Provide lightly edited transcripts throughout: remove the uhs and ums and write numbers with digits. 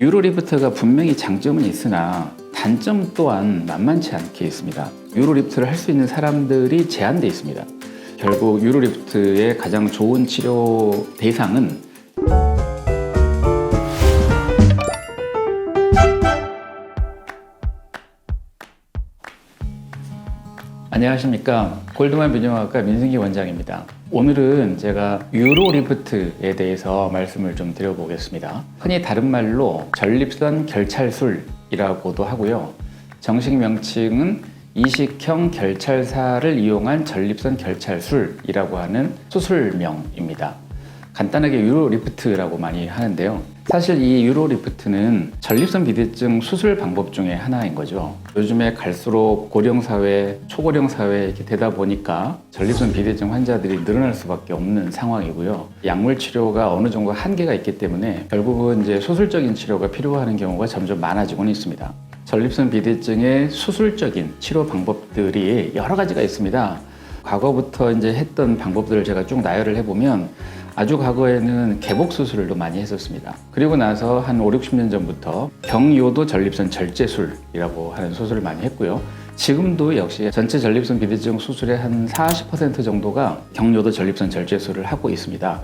유로리프트가 분명히 장점은 있으나 단점 또한 만만치 않게 있습니다. 유로리프트를 할 수 있는 사람들이 제한되어 있습니다. 결국 유로리프트의 가장 좋은 치료 대상은 안녕하십니까. 골드만 비뇨기과 민승기 원장입니다. 오늘은 제가 유로리프트에 대해서 말씀을 좀 드려보겠습니다. 흔히 다른 말로 전립선 결찰술이라고도 하고요. 정식 명칭은 이식형 결찰사를 이용한 전립선 결찰술이라고 하는 수술명입니다. 간단하게 유로리프트라고 많이 하는데요. 사실 이 유로리프트는 전립선 비대증 수술 방법 중에 하나인 거죠. 요즘에 갈수록 고령사회, 초고령사회 이렇게 되다 보니까 전립선 비대증 환자들이 늘어날 수밖에 없는 상황이고요. 약물 치료가 어느 정도 한계가 있기 때문에 결국은 이제 수술적인 치료가 필요한 경우가 점점 많아지고는 있습니다. 전립선 비대증의 수술적인 치료 방법들이 여러 가지가 있습니다. 과거부터 이제 했던 방법들을 제가 쭉 나열을 해보면 아주 과거에는 개복 수술도 많이 했었습니다. 그리고 나서 한 5, 60년 전부터 경요도 전립선 절제술이라고 하는 수술을 많이 했고요. 지금도 역시 전체 전립선 비대증 수술의 한 40% 정도가 경요도 전립선 절제술을 하고 있습니다.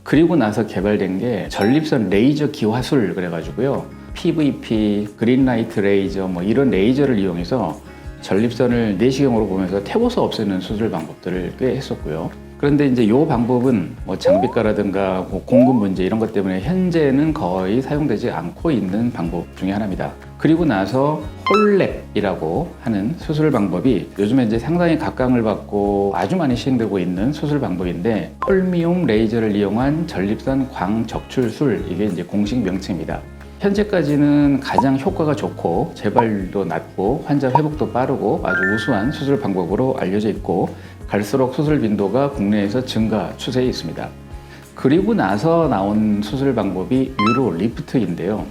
그리고 나서 개발된 게 전립선 레이저 기화술 그래가지고요. PVP, 그린라이트 레이저 뭐 이런 레이저를 이용해서 전립선을 내시경으로 보면서 태워서 없애는 수술 방법들을 꽤 했었고요. 그런데 이제 이 방법은 뭐 장비가라든가 뭐 공급 문제 이런 것 때문에 현재는 거의 사용되지 않고 있는 방법 중에 하나입니다. 그리고 나서 홀랩이라고 하는 수술 방법이 요즘에 이제 상당히 각광을 받고 아주 많이 시행되고 있는 수술 방법인데, 홀미움 레이저를 이용한 전립선 광적출술, 이게 이제 공식 명칭입니다. 현재까지는 가장 효과가 좋고 재발도 낮고 환자 회복도 빠르고 아주 우수한 수술 방법으로 알려져 있고, 갈수록 수술 빈도가 국내에서 증가 추세에 있습니다. 그리고 나서 나온 수술 방법이 유로리프트인데요.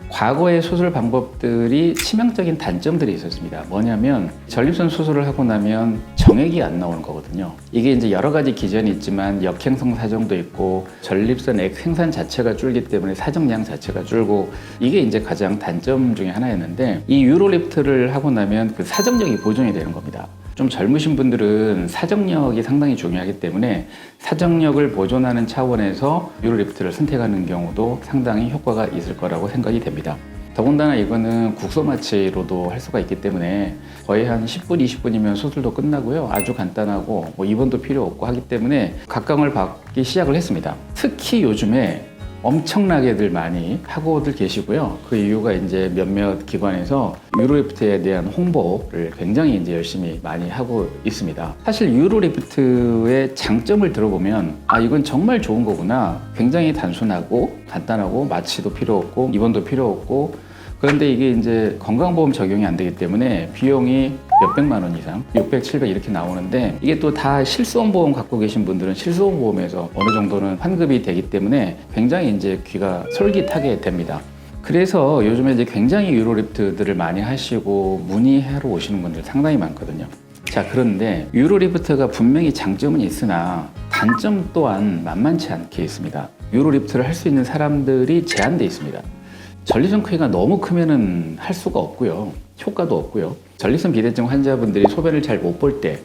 과거의 수술 방법들이 치명적인 단점들이 있었습니다. 뭐냐면 전립선 수술을 하고 나면 정액이 안 나오는 거거든요. 이게 이제 여러 가지 기전이 있지만 역행성 사정도 있고 전립선 액 생산 자체가 줄기 때문에 사정량 자체가 줄고, 이게 이제 가장 단점 중에 하나였는데, 이 유로리프트를 하고 나면 그 사정력이 보존이 되는 겁니다. 좀 젊으신 분들은 사정력이 상당히 중요하기 때문에 사정력을 보존하는 차원에서 유로리프트를 선택하는 경우도 상당히 효과가 있을 거라고 생각이 됩니다. 더군다나 이거는 국소마취로도 할 수가 있기 때문에 거의 한 10분, 20분이면 수술도 끝나고요. 아주 간단하고 뭐 입원도 필요 없고 하기 때문에 각광을 받기 시작을 했습니다. 특히 요즘에 엄청나게들 많이 하고들 계시고요. 그 이유가 이제 몇몇 기관에서 유로리프트에 대한 홍보를 굉장히 이제 열심히 많이 하고 있습니다. 사실 유로리프트의 장점을 들어보면 이건 정말 좋은 거구나. 굉장히 단순하고 간단하고 마취도 필요 없고 입원도 필요 없고, 그런데 이게 이제 건강보험 적용이 안 되기 때문에 비용이 몇백만 원 이상, 600, 700 이렇게 나오는데, 이게 또 다 실손보험 갖고 계신 분들은 실손보험에서 어느 정도는 환급이 되기 때문에 굉장히 이제 귀가 솔깃하게 됩니다. 그래서 요즘에 이제 굉장히 유로리프트들을 많이 하시고 문의하러 오시는 분들 상당히 많거든요. 자, 그런데 유로리프트가 분명히 장점은 있으나 단점 또한 만만치 않게 있습니다. 유로리프트를 할 수 있는 사람들이 제한되어 있습니다. 전립선 크기가 너무 크면은 할 수가 없고요. 효과도 없고요. 전립선 비대증 환자분들이 소변을 잘 못 볼 때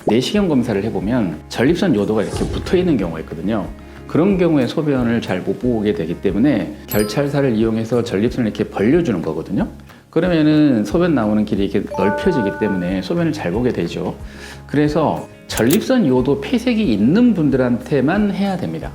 내시경 검사를 해보면 전립선 요도가 이렇게 붙어 있는 경우가 있거든요. 그런 경우에 소변을 잘 못 보게 되기 때문에 결찰사를 이용해서 전립선을 이렇게 벌려주는 거거든요. 그러면은 소변 나오는 길이 이렇게 넓혀지기 때문에 소변을 잘 보게 되죠. 그래서 전립선 요도 폐색이 있는 분들한테만 해야 됩니다.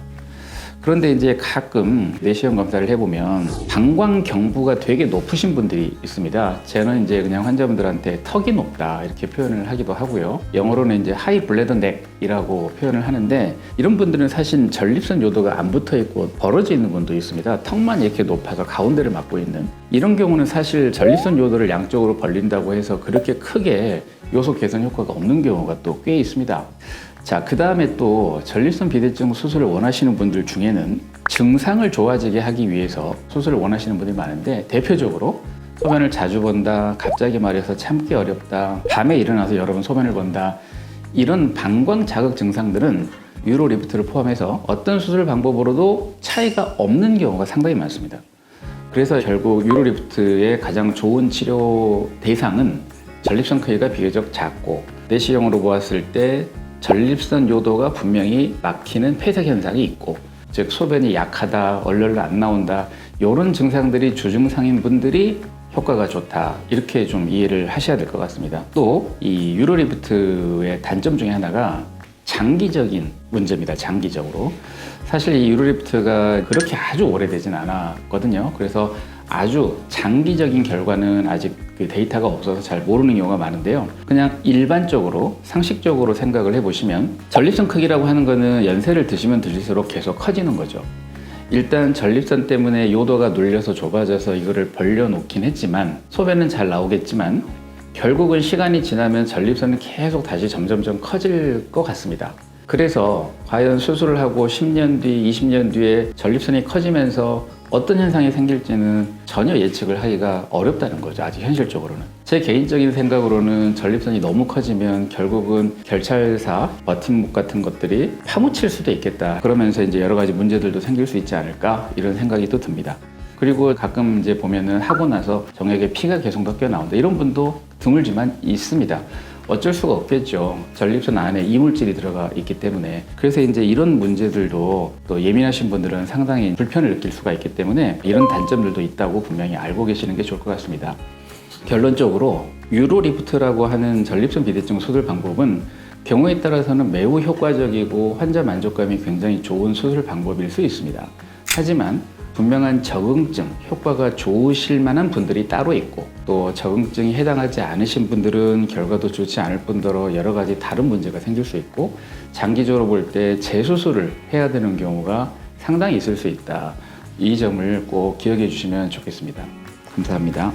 그런데 이제 가끔 내시경 검사를 해보면 방광경부가 되게 높으신 분들이 있습니다. 저는 이제 그냥 환자분들한테 턱이 높다 이렇게 표현을 하기도 하고요. 영어로는 이제 하이 블래더 넥이라고 표현을 하는데, 이런 분들은 사실 전립선 요도가 안 붙어 있고 벌어져 있는 분도 있습니다. 턱만 이렇게 높아서 가운데를 막고 있는, 이런 경우는 사실 전립선 요도를 양쪽으로 벌린다고 해서 그렇게 크게 요소 개선 효과가 없는 경우가 또 꽤 있습니다. 자, 그 다음에 또 전립선 비대증 수술을 원하시는 분들 중에는 증상을 좋아지게 하기 위해서 수술을 원하시는 분들이 많은데, 대표적으로 소변을 자주 본다, 갑자기 말해서 참기 어렵다, 밤에 일어나서 여러 번 소변을 본다, 이런 방광 자극 증상들은 유로리프트를 포함해서 어떤 수술 방법으로도 차이가 없는 경우가 상당히 많습니다. 그래서 결국 유로리프트의 가장 좋은 치료 대상은 전립선 크기가 비교적 작고 내시경으로 보았을 때 전립선 요도가 분명히 막히는 폐색 현상이 있고, 즉 소변이 약하다, 얼얼 안 나온다, 이런 증상들이 주증상인 분들이 효과가 좋다, 이렇게 좀 이해를 하셔야 될 것 같습니다. 또 이 유로리프트의 단점 중에 하나가 장기적인 문제입니다. 장기적으로. 사실 이 유로리프트가 그렇게 아주 오래되진 않았거든요. 그래서 아주 장기적인 결과는 아직 그 데이터가 없어서 잘 모르는 경우가 많은데요. 그냥 일반적으로 상식적으로 생각을 해보시면 전립선 크기라고 하는 거는 연세를 드시면 드실수록 계속 커지는 거죠. 일단 전립선 때문에 요도가 눌려서 좁아져서 이거를 벌려놓긴 했지만 소변은 잘 나오겠지만 결국은 시간이 지나면 전립선은 계속 다시 점점점 커질 것 같습니다. 그래서 과연 수술을 하고 10년 뒤, 20년 뒤에 전립선이 커지면서 어떤 현상이 생길지는 전혀 예측을 하기가 어렵다는 거죠. 아직 현실적으로는. 제 개인적인 생각으로는 전립선이 너무 커지면 결국은 결찰사, 버팀목 같은 것들이 파묻힐 수도 있겠다. 그러면서 이제 여러 가지 문제들도 생길 수 있지 않을까, 이런 생각이 또 듭니다. 그리고 가끔 이제 보면은 하고 나서 정액에 피가 계속 섞여 나온다, 이런 분도 드물지만 있습니다. 어쩔 수가 없겠죠. 전립선 안에 이물질이 들어가 있기 때문에. 그래서 이제 이런 문제들도 또 예민하신 분들은 상당히 불편을 느낄 수가 있기 때문에 이런 단점들도 있다고 분명히 알고 계시는 게 좋을 것 같습니다. 결론적으로 유로리프트라고 하는 전립선 비대증 수술 방법은 경우에 따라서는 매우 효과적이고 환자 만족감이 굉장히 좋은 수술 방법일 수 있습니다. 하지만 분명한 적응증, 효과가 좋으실 만한 분들이 따로 있고, 또 적응증이 해당하지 않으신 분들은 결과도 좋지 않을 뿐더러 여러 가지 다른 문제가 생길 수 있고, 장기적으로 볼 때 재수술을 해야 되는 경우가 상당히 있을 수 있다. 이 점을 꼭 기억해 주시면 좋겠습니다. 감사합니다.